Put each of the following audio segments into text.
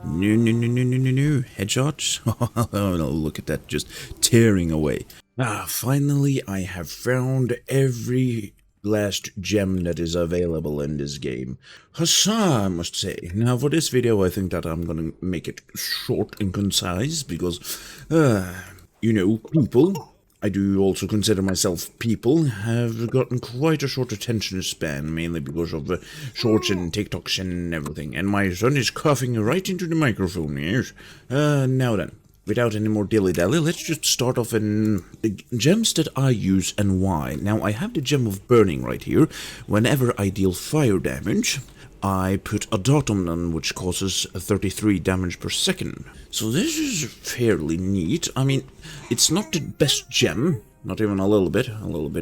No, no, no, no, no, no, no. Headshots? Oh, look at that, just tearing away. Finally, I have found every last gem that is available in this game. Huzzah, I must say. Now, for this video, I think that I'm gonna make it short and concise, because, people, I do also consider myself people, have gotten quite a short attention span, mainly because of shorts and TikToks and everything. And my son is coughing right into the microphone, yes. Now then, without any more dilly-dally, let's just start off in the gems that I use and why. Now, I have the gem of burning right here. Whenever I deal fire damage, I put a dot on them, which causes 33 damage per second. So this is fairly neat. I mean, it's not the best gem, not even a little bit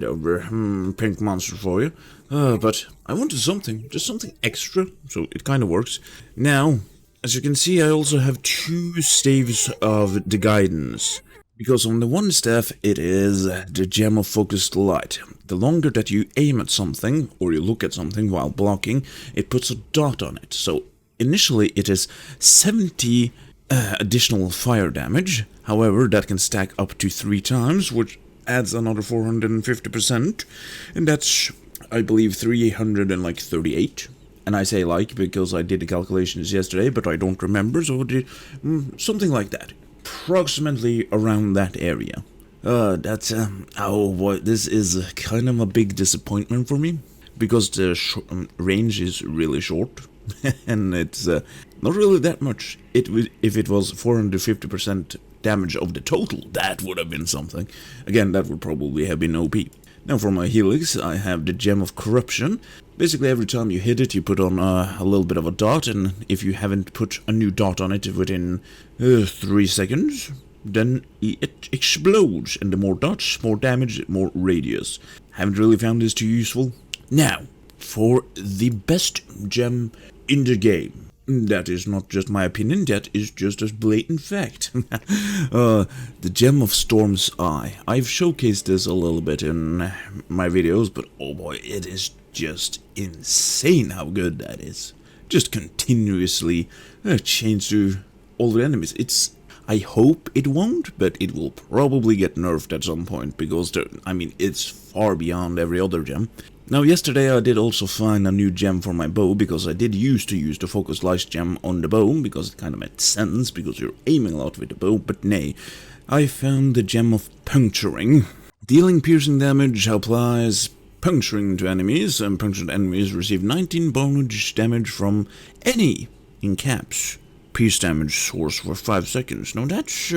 over pink monster for you. But I wanted something, just something extra, so it kind of works. Now, as you can see, I also have two staves of the guidance. Because on the one staff, it is the gem of focused light. The longer that you aim at something, or you look at something while blocking, it puts a dot on it. So initially it is 70 additional fire damage. However, that can stack up to 3 times, which adds another 450%. And that's, I believe, 338. And I say like because I did the calculations yesterday, but I don't remember, so something like that. Approximately around that area. That's, oh boy, this is kind of a big disappointment for me, because the range is really short, and it's not really that much. If it was 450% damage of the total, that would have been something. Again, that would probably have been OP. Now for my helix, I have the Gem of Corruption. Basically every time you hit it, you put on a little bit of a dot, and if you haven't put a new dot on it within 3 seconds, then it explodes, and the more dots, more damage, more radius. Haven't really found this too useful. Now, for the best gem in the game. That is not just my opinion, that is just a blatant fact. The Gem of Storm's Eye. I've showcased this a little bit in my videos, but oh boy, it is just insane how good that is. Just continuously change to all the enemies. I hope it won't, but it will probably get nerfed at some point, because it's far beyond every other gem. Now, yesterday I did also find a new gem for my bow, because I did used to use the Focus Light gem on the bow, because it kind of made sense, because you're aiming a lot with the bow, but nay. I found the Gem of Puncturing. Dealing piercing damage applies puncturing to enemies, and punctured enemies receive 19 bonus damage from any, in caps, pierce damage source for 5 seconds. Now that's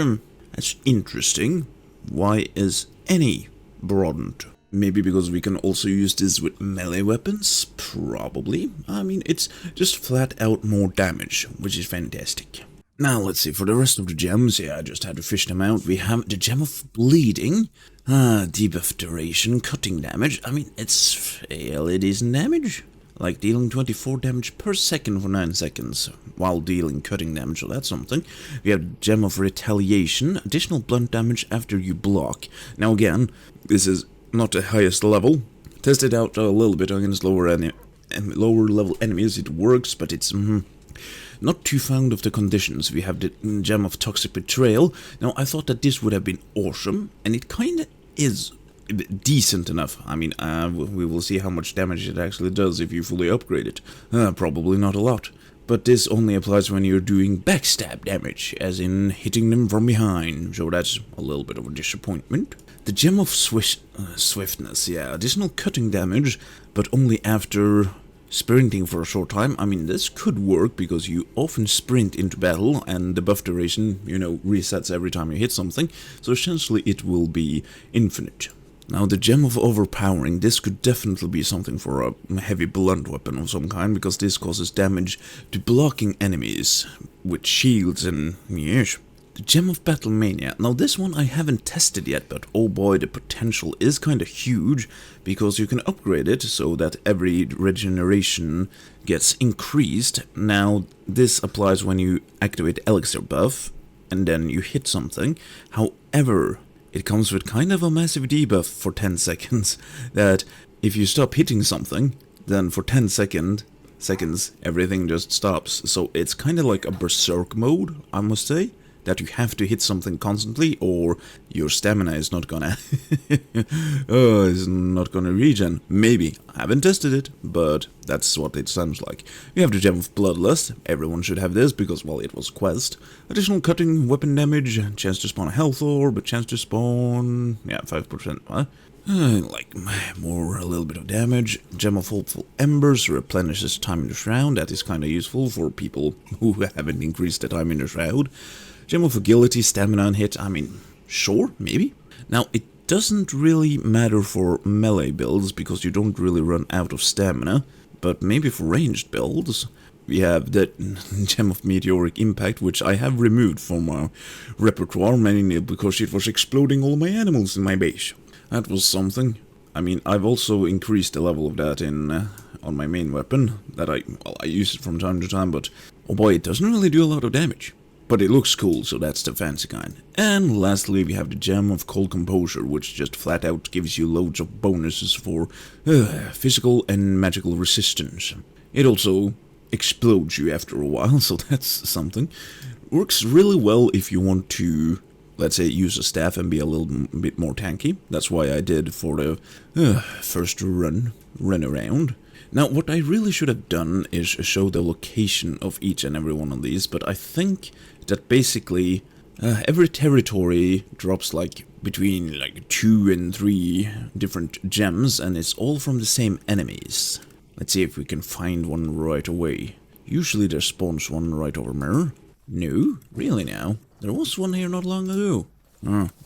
interesting. Why is any broadened? Maybe because we can also use this with melee weapons? Probably. I mean, it's just flat out more damage, which is fantastic. Now, let's see, for the rest of the gems, I just had to fish them out. We have the Gem of Bleeding. Debuff duration, cutting damage. I mean, it's fairly decent damage. Like dealing 24 damage per second for 9 seconds, while dealing cutting damage, so that's something. We have Gem of Retaliation, additional blunt damage after you block. Now again, this is not the highest level. Tested out a little bit against lower level enemies, it works, but it's not too fond of the conditions. We have the Gem of Toxic Betrayal. Now, I thought that this would have been awesome, and it kinda is decent enough. I mean, we will see how much damage it actually does if you fully upgrade it. Probably not a lot. But this only applies when you're doing backstab damage, as in hitting them from behind, so that's a little bit of a disappointment. The Gem of Swiftness, additional cutting damage, but only after sprinting for a short time. I mean, this could work, because you often sprint into battle, and the buff duration, resets every time you hit something, so essentially it will be infinite. Now, the Gem of Overpowering, this could definitely be something for a heavy blunt weapon of some kind, because this causes damage to blocking enemies with shields and yesh. The Gem of Battle Mania. Now, this one I haven't tested yet, but oh boy, the potential is kind of huge, because you can upgrade it so that every regeneration gets increased. Now, this applies when you activate Elixir buff, and then you hit something. However, it comes with kind of a massive debuff for 10 seconds, that if you stop hitting something, then for 10 seconds, seconds, everything just stops. So it's kind of like a berserk mode, I must say. That you have to hit something constantly, or your stamina is not gonna is not gonna regen. Maybe. I haven't tested it, but that's what it sounds like. We have the Gem of Bloodlust. Everyone should have this, because, well, it was a quest. Additional cutting, weapon damage, chance to spawn a health orb, but chance to spawn... yeah, 5%, huh? Like, more, a little bit of damage. Gem of Hopeful Embers replenishes time in the Shroud. That is kind of useful for people who haven't increased the time in the Shroud. Gem of Agility, Stamina and Hit, I mean, sure, maybe. Now, it doesn't really matter for melee builds, because you don't really run out of stamina, but maybe for ranged builds. We have the Gem of Meteoric Impact, which I have removed from our repertoire, mainly because it was exploding all my animals in my base. That was something. I mean, I've also increased the level of that in on my main weapon, that I use it from time to time, but oh boy, it doesn't really do a lot of damage. But it looks cool, so that's the fancy kind. And lastly, we have the Gem of Cold Composure, which just flat out gives you loads of bonuses for physical and magical resistance. It also explodes you after a while, so that's something. Works really well if you want to, let's say, use a staff and be a little bit more tanky. That's why I did for the first run around. Now, what I really should have done is show the location of each and every one of these, but I think that basically every territory drops like between like 2 and 3 different gems, and it's all from the same enemies. Let's see if we can find one right away. Usually there spawns one right over there. No? Really now? There was one here not long ago.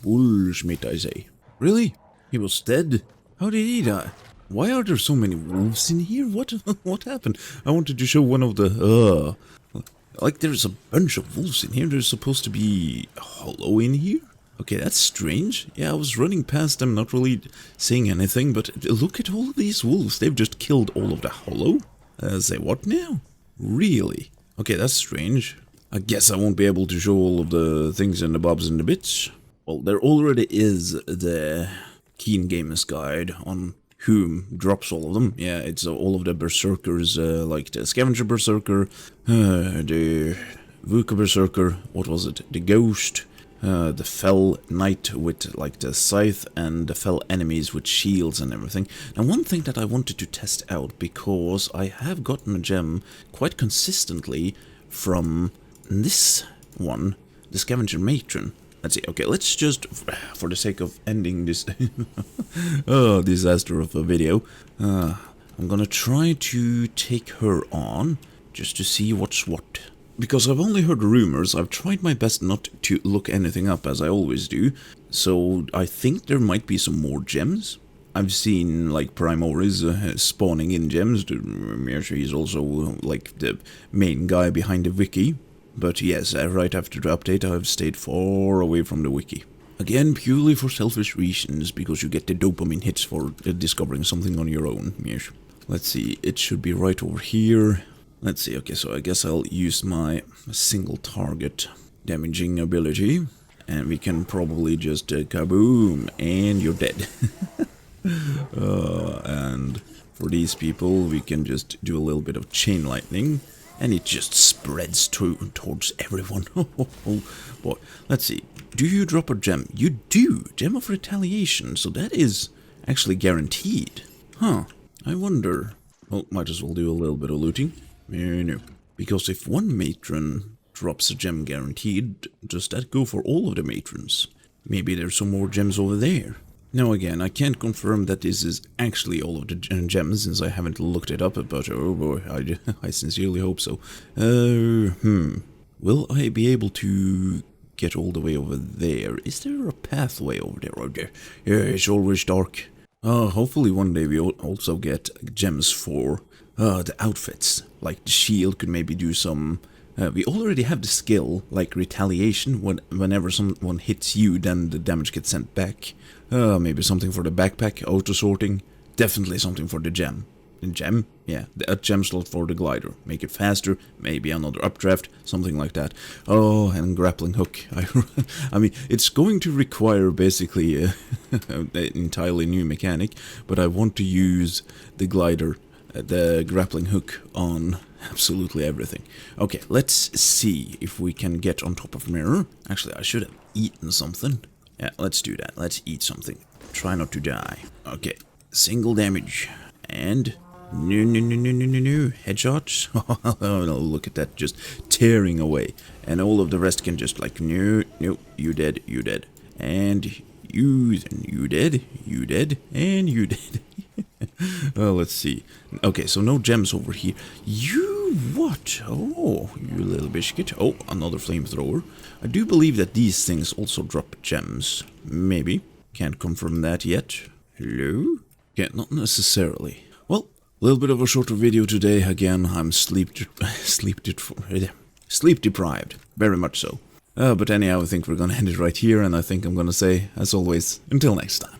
Bullshit, I say. Really? He was dead? How did he die? Why are there so many wolves in here? What happened? I wanted to show one of the... like, there's a bunch of wolves in here. There's supposed to be a hollow in here? Okay, that's strange. Yeah, I was running past them, not really saying anything, but look at all of these wolves. They've just killed all of the hollow. Say what now? Really? Okay, that's strange. I guess I won't be able to show all of the things and the bobs and the bits. Well, there already is the Keen Gamer's Guide on whom drops all of them. Yeah, it's all of the berserkers, like the Scavenger Berserker, the Vuka Berserker, what was it, the Ghost, the Fell Knight with like the Scythe, and the Fell enemies with shields and everything. Now, one thing that I wanted to test out, because I have gotten a gem quite consistently from this one, the Scavenger Matron. Let's see, okay, let's just, for the sake of ending this disaster of a video, I'm gonna try to take her on, just to see what's what. Because I've only heard rumors, I've tried my best not to look anything up, as I always do, so I think there might be some more gems. I've seen, like, Primoris spawning in gems. He's also, like, the main guy behind the wiki. But yes, right after the update, I've stayed far away from the wiki. Again, purely for selfish reasons, because you get the dopamine hits for discovering something on your own. Yes. Let's see, it should be right over here. Let's see, okay, so I guess I'll use my single target damaging ability. And we can probably just kaboom, and you're dead. And for these people, we can just do a little bit of chain lightning. And it just spreads towards everyone. Boy, let's see. Do you drop a gem? You do. Gem of Retaliation. So that is actually guaranteed. Huh. I wonder. Well, might as well do a little bit of looting. No. Because if one matron drops a gem guaranteed, does that go for all of the matrons? Maybe there's some more gems over there. Now again, I can't confirm that this is actually all of the gems, since I haven't looked it up, but oh boy, I sincerely hope so. Will I be able to get all the way over there? Is there a pathway over there? Yeah, it's always dark. Hopefully one day we also get gems for the outfits. Like the shield could maybe do some... we already have the skill, like retaliation. Whenever someone hits you, then the damage gets sent back. Maybe something for the backpack, auto-sorting. Definitely something for the gem. The gem? Yeah, a gem slot for the glider. Make it faster, maybe another updraft, something like that. Oh, and grappling hook. I mean, it's going to require basically an entirely new mechanic, but I want to use the glider the grappling hook on absolutely everything. Okay, let's see if we can get on top of mirror. Actually, I should have eaten something. Yeah, let's do that. Let's eat something. Try not to die. Okay, single damage. And no. Headshots. Oh, no, look at that, just tearing away. And all of the rest can just like, no, you dead. And you dead, and you dead. Well, let's see. Okay, so no gems over here. You what? Oh, you little biscuit. Oh, another flamethrower. I do believe that these things also drop gems. Maybe. Can't confirm that yet. Hello? Okay, not necessarily. Well, a little bit of a shorter video today. Again, I'm sleep deprived. Very much so. But anyhow, I think we're gonna end it right here, and I think I'm gonna say, as always, until next time.